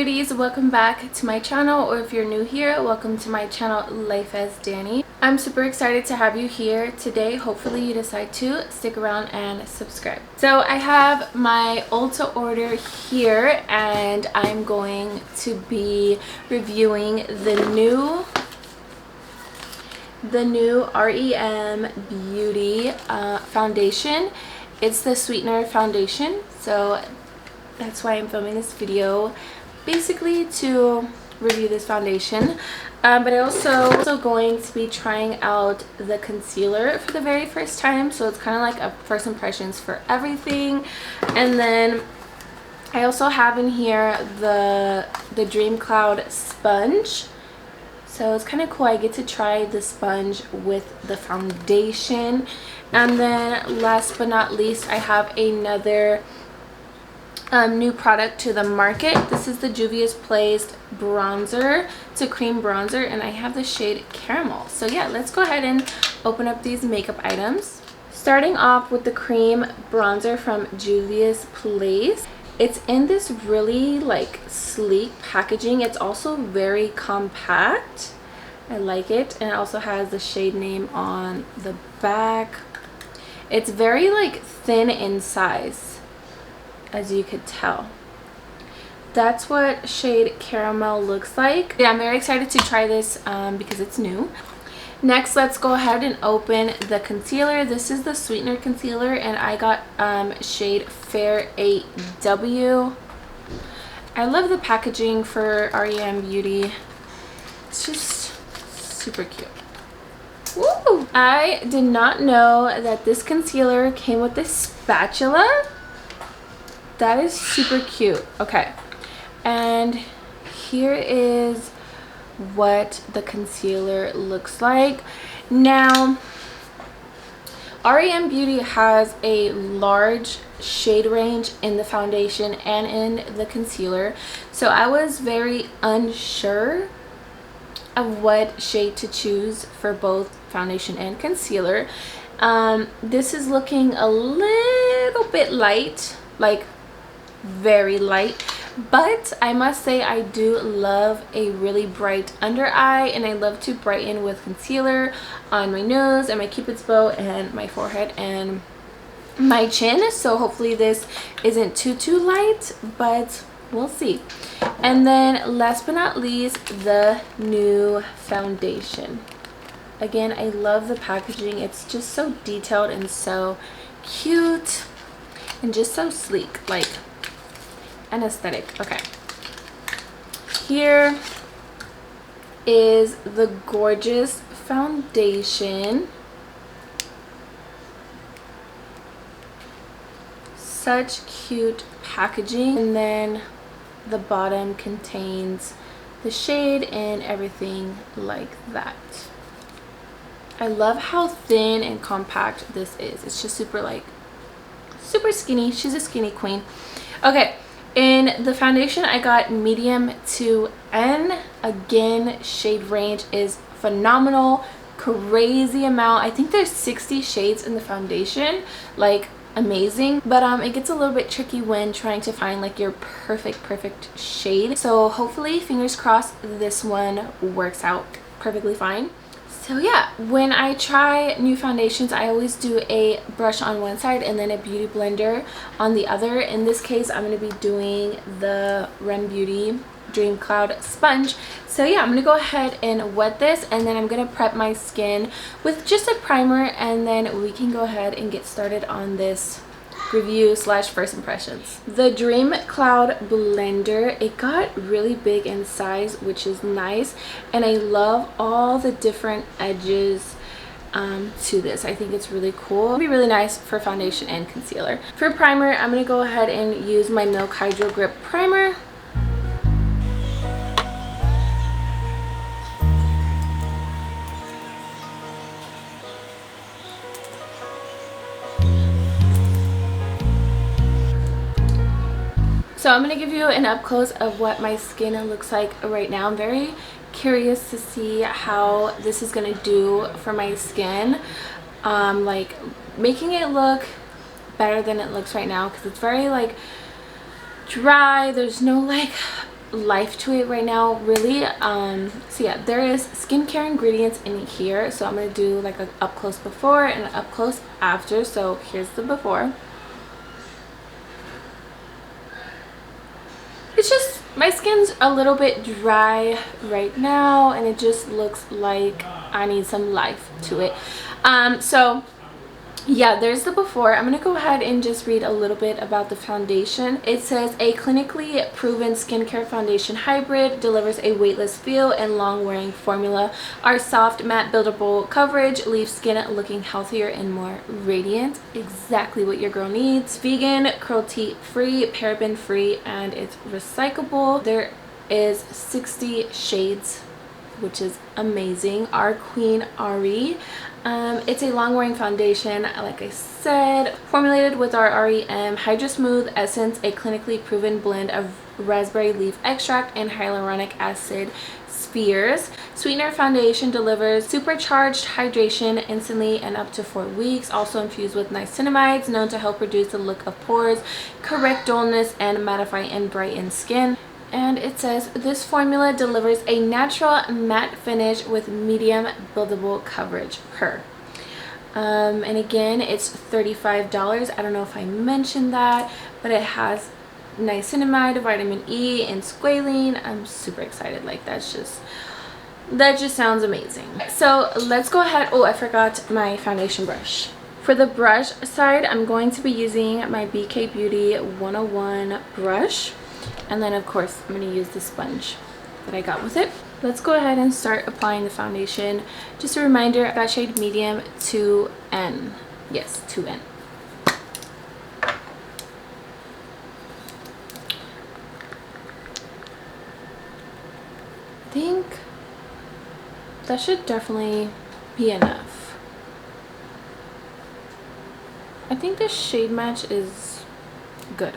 beauties, welcome back to my channel, or if you're new here, welcome to my channel Life as Danny. I'm super excited to have you here today. Hopefully you decide to stick around and subscribe. So I have my Ulta order here and I'm going to be reviewing the new R.E.M beauty foundation. It's the sweetener foundation, so that's why I'm filming this video, basically to review this foundation. But I also going to be trying out the concealer for the very first time, so it's kind of like a first impressions for everything. And then I also have in here the Dream Cloud sponge. So it's kind of cool. I get to try the sponge with the foundation. And then last but not least, I have another new product to the market. This is the Juvias Placed bronzer. It's a cream bronzer and I have the shade Caramel. So yeah, let's go ahead and open up these makeup items. Starting off with the cream bronzer from Juvias Placed. It's in this really like sleek packaging. It's also very compact. I like it, and it also has the shade name on the back. It's very like thin in size, as you could tell. That's what shade Caramel looks like. Yeah, I'm very excited to try this because it's new. Next, let's go ahead and open the concealer. This is the sweetener concealer and I got shade Fair 8W. I love the packaging for R.E.M beauty. It's just super cute. Woo! I did not know that this concealer came with this spatula. That is super cute. Okay, and here is what the concealer looks like. Now, R.E.M beauty has a large shade range in the foundation and in the concealer, so I was very unsure of what shade to choose for both foundation and concealer. This is looking a little bit light, like very light, but I must say I do love a really bright under eye, and I love to brighten with concealer on my nose and my cupid's bow and my forehead and my chin. So hopefully this isn't too light, but we'll see. And then last but not least, the new foundation. Again, I love the packaging. It's just so detailed and so cute and just so sleek, like an aesthetic. Okay, here is the gorgeous foundation. Such cute packaging, and then the bottom contains the shade and everything like that. I love how thin and compact this is. It's just super like super skinny. She's a skinny queen. Okay, in the foundation I got medium to N. Again, shade range is phenomenal. Crazy amount. I think there's 60 shades in the foundation, like amazing. But it gets a little bit tricky when trying to find like your perfect shade. So hopefully, fingers crossed, this one works out perfectly fine. So yeah, when I try new foundations, I always do a brush on one side and then a beauty blender on the other. In this case, I'm going to be doing the R.E.M beauty Dream Cloud sponge. So yeah, I'm gonna go ahead and wet this, and then I'm gonna prep my skin with just a primer, and then we can go ahead and get started on this review slash first impressions. The Dream Cloud blender, it got really big in size, which is nice, and I love all the different edges to this. I think it's really cool. It'll be really nice for foundation and concealer. For primer, I'm gonna go ahead and use my Milk Hydro Grip primer. So I'm going to give you an up close of what my skin looks like right now. I'm very curious to see how this is going to do for my skin. Like making it look better than it looks right now, because it's very like dry. There's no like life to it right now, really. So yeah, there is skincare ingredients in here, so I'm gonna do like a up close before and an up close after. So here's the before. It's just, my skin's a little bit dry right now, and it just looks like I need some life to it. So yeah, there's the before. I'm gonna go ahead and just read a little bit about the foundation. It says, a clinically proven skincare foundation hybrid, delivers a weightless feel and long-wearing formula. Our soft matte buildable coverage leaves skin looking healthier and more radiant. Exactly what your girl needs. Vegan, cruelty-free, paraben-free, and it's recyclable. There is 60 shades, which is amazing. Our Queen R.E. It's a long-wearing foundation, like I said, formulated with our R.E.M Hydra Smooth Essence, a clinically proven blend of raspberry leaf extract and hyaluronic acid spheres. Sweetener foundation delivers supercharged hydration instantly and up to 4 weeks. Also infused with niacinamides, known to help reduce the look of pores, correct dullness, and mattify and brighten skin. And it says, this formula delivers a natural matte finish with medium buildable coverage per. And again, it's $35. I don't know if I mentioned that, but it has niacinamide, vitamin E, and squalene. I'm super excited. Like, that just sounds amazing. So let's go ahead. Oh, I forgot my foundation brush. For the brush side, I'm going to be using my BK Beauty 101 brush. And then of course I'm going to use the sponge that I got with it. Let's go ahead and start applying the foundation. Just a reminder, that shade medium 2N. Yes, 2N. I think that should definitely be enough. I think the shade match is good.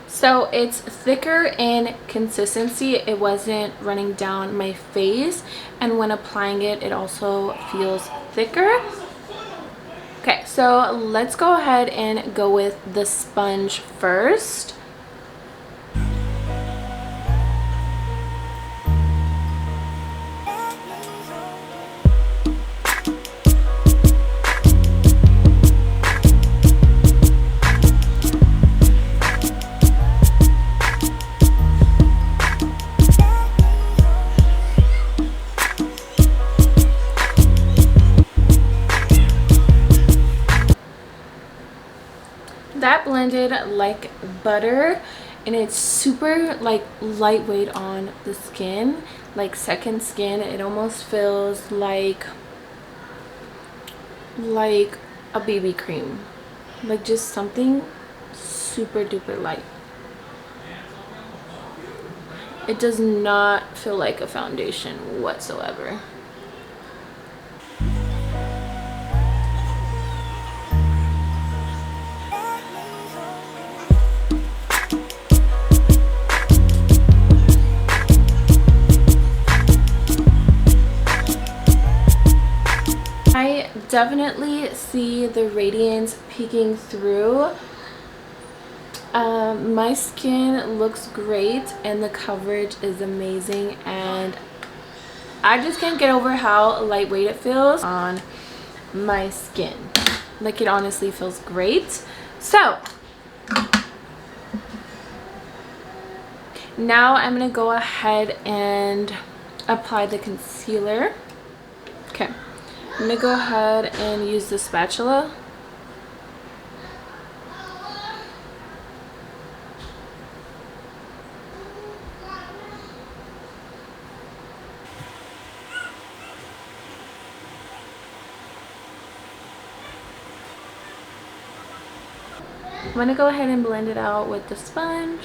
So it's thicker in consistency. It wasn't running down my face, and when applying it, it also feels thicker. Okay, so let's go ahead and go with the sponge first. That blended like butter, and it's super like lightweight on the skin, like second skin. It almost feels like a BB cream, like just something super duper light. It does not feel like a foundation whatsoever. I definitely see the radiance peeking through. My skin looks great and the coverage is amazing, and I just can't get over how lightweight it feels on my skin. Like, it honestly feels great. So now I'm gonna go ahead and apply the concealer. Okay, I'm gonna go ahead and use the spatula. I'm gonna go ahead and blend it out with the sponge.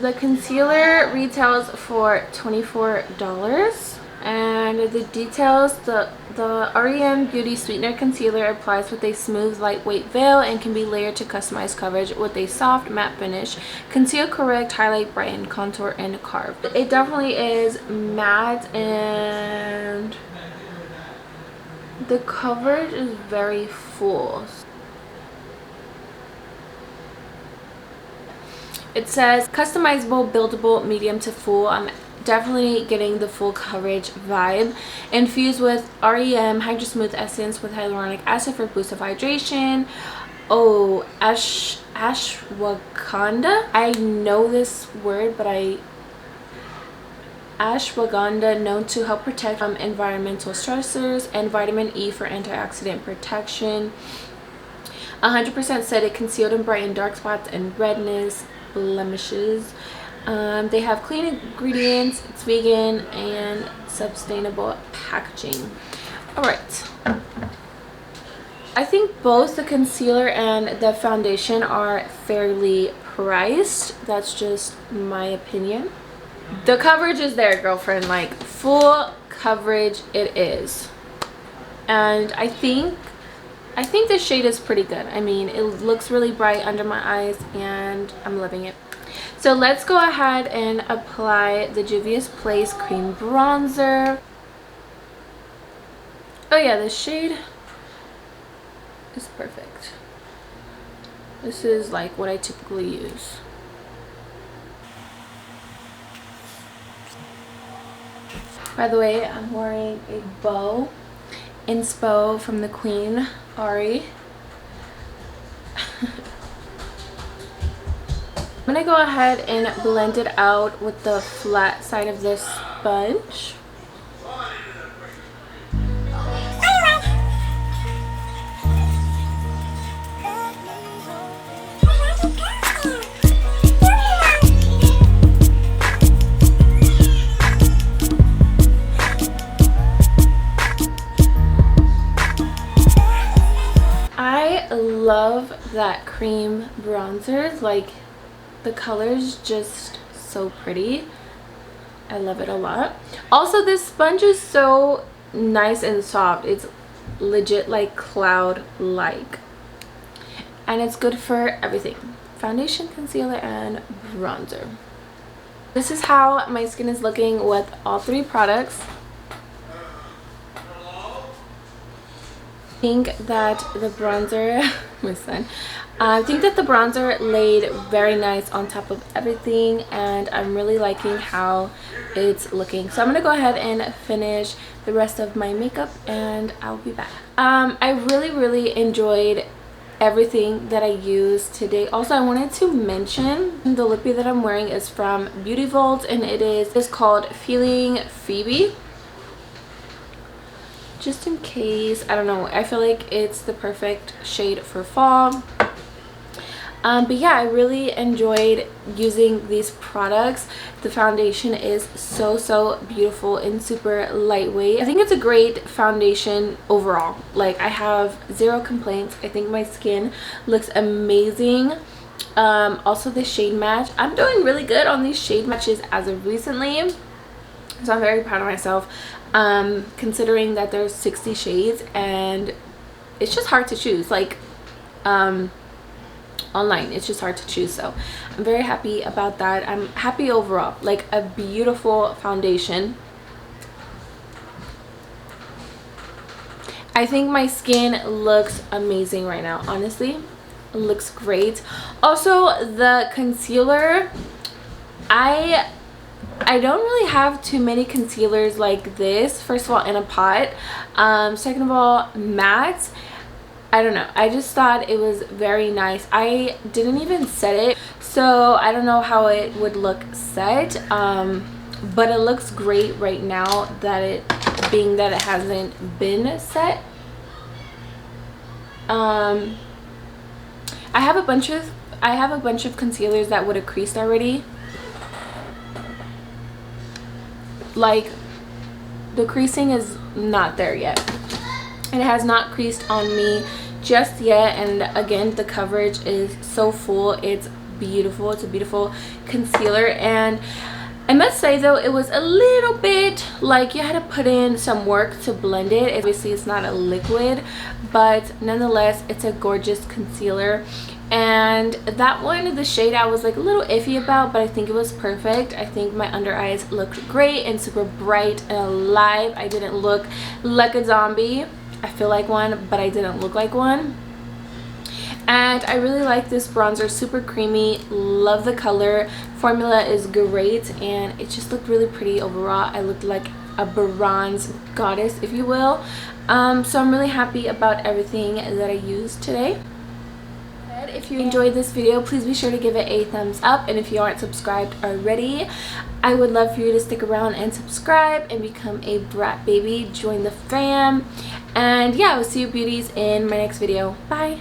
The concealer retails for $24. And the details, the R.E.M. Beauty Sweetener Concealer applies with a smooth, lightweight veil and can be layered to customize coverage with a soft matte finish. Conceal, correct, highlight, brighten, contour, and carve. It definitely is matte, and the coverage is very full. It says customizable, buildable, medium to full. I'm definitely getting the full coverage vibe. Infused with R.E.M. Hydro Smooth Essence with hyaluronic acid for boost of hydration. Oh, ashwagandha. I know this word, but ashwagandha, known to help protect from environmental stressors, and vitamin E for antioxidant protection. 100% said it concealed and brightened dark spots and redness, blemishes. They have clean ingredients, it's vegan, and sustainable packaging. All right, I think both the concealer and the foundation are fairly priced. That's just my opinion. The coverage is there, girlfriend, like full coverage it is. And I think the shade is pretty good. I mean, it looks really bright under my eyes and I'm loving it. So let's go ahead and apply the Juvias Place Cream Bronzer. Oh yeah, this shade is perfect. This is like what I typically use. By the way, I'm wearing a bow, inspo from the Queen, Ari. I'm gonna go ahead and blend it out with the flat side of this sponge. I love that cream bronzer. Like, the color's just so pretty. I love it a lot. Also, this sponge is so nice and soft. It's legit like cloud-like, and it's good for everything: foundation, concealer, and bronzer. This is how my skin is looking with all three products. I think that the bronzer my son, I think that the bronzer laid very nice on top of everything, and I'm really liking how it's looking. So I'm gonna go ahead and finish the rest of my makeup and I'll be back. I really enjoyed everything that I used today. Also, I wanted to mention the lippy that I'm wearing is from Beauty Vault, and it's called Feeling Phoebe. Just in case, I don't know, I feel like it's the perfect shade for fall. But yeah, I really enjoyed using these products. The foundation is so beautiful and super lightweight. I think it's a great foundation overall. Like, I have zero complaints. I think my skin looks amazing. Also, the shade match, I'm doing really good on these shade matches as of recently, so I'm very proud of myself. Considering that there's 60 shades and it's just hard to choose. Like, online it's just hard to choose, so I'm very happy about that. I'm happy overall. Like, a beautiful foundation. I think my skin looks amazing right now. Honestly, it looks great. Also, the concealer, I don't really have too many concealers like this. First of all, in a pot. Second of all, matte. I don't know, I just thought it was very nice. I didn't even set it, so I don't know how it would look set, but it looks great right now, that it hasn't been set. I have a bunch of concealers that would have creased already. Like, the creasing is not there yet. It has not creased on me just yet, and again, the coverage is so full. It's beautiful. It's a beautiful concealer, and I must say though, it was a little bit like you had to put in some work to blend it. Obviously it's not a liquid, but nonetheless it's a gorgeous concealer. And that one, the shade I was like a little iffy about, but I think it was perfect. I think my under eyes looked great and super bright and alive. I didn't look like a zombie. I feel like one, but I didn't look like one. And I really like this bronzer, super creamy, love the color, formula is great, and it just looked really pretty overall. I looked like a bronze goddess, if you will. So I'm really happy about everything that I used today. If you enjoyed this video, please be sure to give it a thumbs up, and if you aren't subscribed already, I would love for you to stick around and subscribe and become a brat baby. Join the fam, and yeah, I'll see you beauties in my next video. Bye.